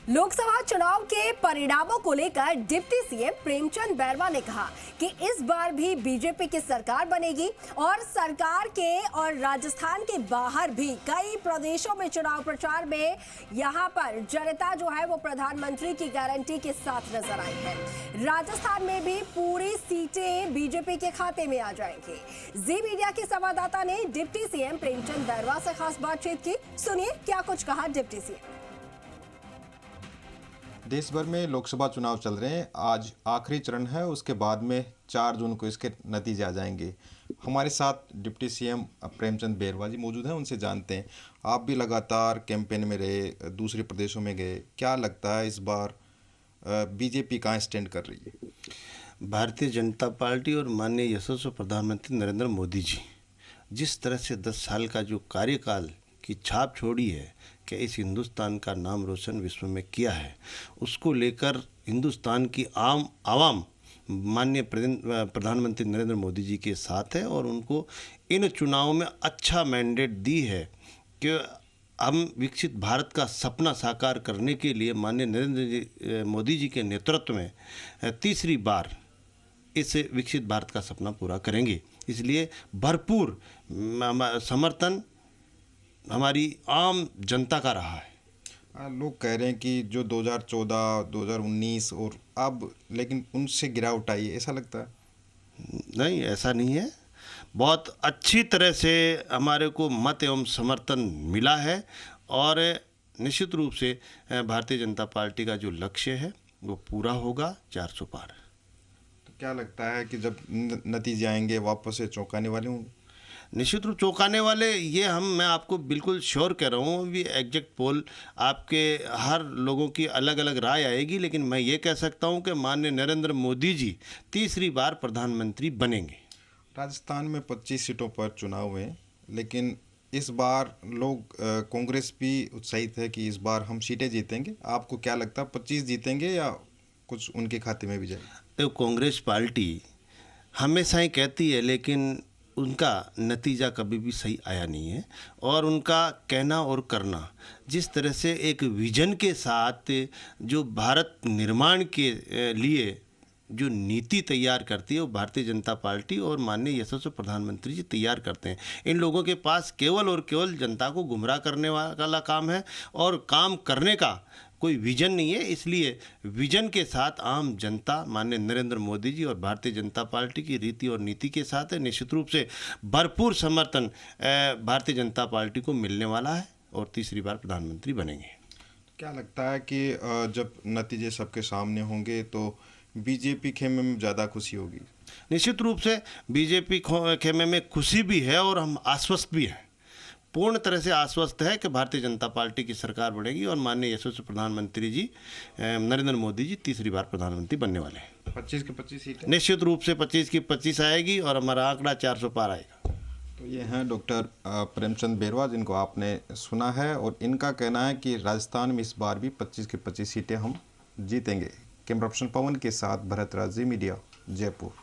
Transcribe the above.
लोकसभा चुनाव के परिणामों को लेकर डिप्टी सीएम प्रेमचंद बैरवा ने कहा कि इस बार भी बीजेपी की सरकार बनेगी और सरकार के और राजस्थान के बाहर भी कई प्रदेशों में चुनाव प्रचार में यहां पर जनता जो है वो प्रधानमंत्री की गारंटी के साथ नजर आई है। राजस्थान में भी पूरी सीटें बीजेपी के खाते में आ जाएंगी। जी मीडिया के संवाददाता ने डिप्टी सीएम प्रेमचंद बैरवा से खास बातचीत की। सुनिए क्या कुछ कहा डिप्टी सीएम। देश भर में लोकसभा चुनाव चल रहे हैं। आज आखिरी चरण है, उसके बाद में 4 जून को इसके नतीजे आ जाएंगे। हमारे साथ डिप्टी सीएम प्रेमचंद बैरवा जी मौजूद हैं, उनसे जानते हैं। आप भी लगातार कैंपेन में रहे, दूसरे प्रदेशों में गए, क्या लगता है इस बार बीजेपी कहाँ स्टैंड कर रही है? भारतीय जनता पार्टी और माननीय यशस्वी प्रधानमंत्री नरेंद्र मोदी जी जिस तरह से 10 साल का जो कार्यकाल की छाप छोड़ी है कि इस हिंदुस्तान का नाम रोशन विश्व में किया है, उसको लेकर हिंदुस्तान की आम आवाम माननीय प्रधानमंत्री नरेंद्र मोदी जी के साथ है और उनको इन चुनावों में अच्छा मैंडेट दी है कि हम विकसित भारत का सपना साकार करने के लिए माननीय नरेंद्र मोदी जी के नेतृत्व में तीसरी बार इस विकसित भारत का सपना पूरा करेंगे। इसलिए भरपूर समर्थन हमारी आम जनता का रहा है। लोग कह रहे हैं कि जो 2014, 2019 और अब, लेकिन उनसे गिरावट आई है, ऐसा लगता है? नहीं, ऐसा नहीं है। बहुत अच्छी तरह से हमारे को मत एवं समर्थन मिला है और निश्चित रूप से भारतीय जनता पार्टी का जो लक्ष्य है वो पूरा होगा 400 पार। तो क्या लगता है कि जब नतीजे आएंगे वापस से चौंकाने वाले होंगे? निश्चित रूप चौंकाने वाले, ये मैं आपको बिल्कुल श्योर कह रहा हूँ। अभी एग्जैक्ट पोल आपके हर लोगों की अलग अलग राय आएगी, लेकिन मैं ये कह सकता हूँ कि माननीय नरेंद्र मोदी जी तीसरी बार प्रधानमंत्री बनेंगे। राजस्थान में 25 सीटों पर चुनाव हुए, लेकिन इस बार लोग कांग्रेस भी उत्साहित है कि इस बार हम सीटें जीतेंगे। आपको क्या लगता है, 25 जीतेंगे या कुछ उनके खाते में भी जाएगा? तो कांग्रेस पार्टी हमेशा ही कहती है, लेकिन उनका नतीजा कभी भी सही आया नहीं है और उनका कहना और करना जिस तरह से एक विजन के साथ जो भारत निर्माण के लिए जो नीति तैयार करती है वो भारतीय जनता पार्टी और माननीय यशस्वी प्रधानमंत्री जी तैयार करते हैं। इन लोगों के पास केवल और केवल जनता को गुमराह करने वाला काम है और काम करने का कोई विजन नहीं है। इसलिए विजन के साथ आम जनता माननीय नरेंद्र मोदी जी और भारतीय जनता पार्टी की रीति और नीति के साथ है। निश्चित रूप से भरपूर समर्थन भारतीय जनता पार्टी को मिलने वाला है और तीसरी बार प्रधानमंत्री बनेंगे। क्या लगता है कि जब नतीजे सबके सामने होंगे तो बीजेपी खेमे में ज़्यादा खुशी होगी? निश्चित रूप से बीजेपी खेमे में खुशी भी है और हम आश्वस्त भी हैं, पूर्ण तरह से आश्वस्त है कि भारतीय जनता पार्टी की सरकार बढ़ेगी और माननीय यशस्वी प्रधानमंत्री जी नरेंद्र मोदी जी तीसरी बार प्रधानमंत्री बनने वाले हैं। 25 की 25 सीटें निश्चित रूप से 25 की 25 आएगी और हमारा आंकड़ा 400 पार आएगा। तो ये हैं डॉक्टर प्रेमचंद बैरवा, जिनको आपने सुना है, और इनका कहना है कि राजस्थान में इस बार भी 25 की 25 सीटें हम जीतेंगे। कैमरा पर्सन पवन के साथ भरत राज, जी मीडिया, जयपुर।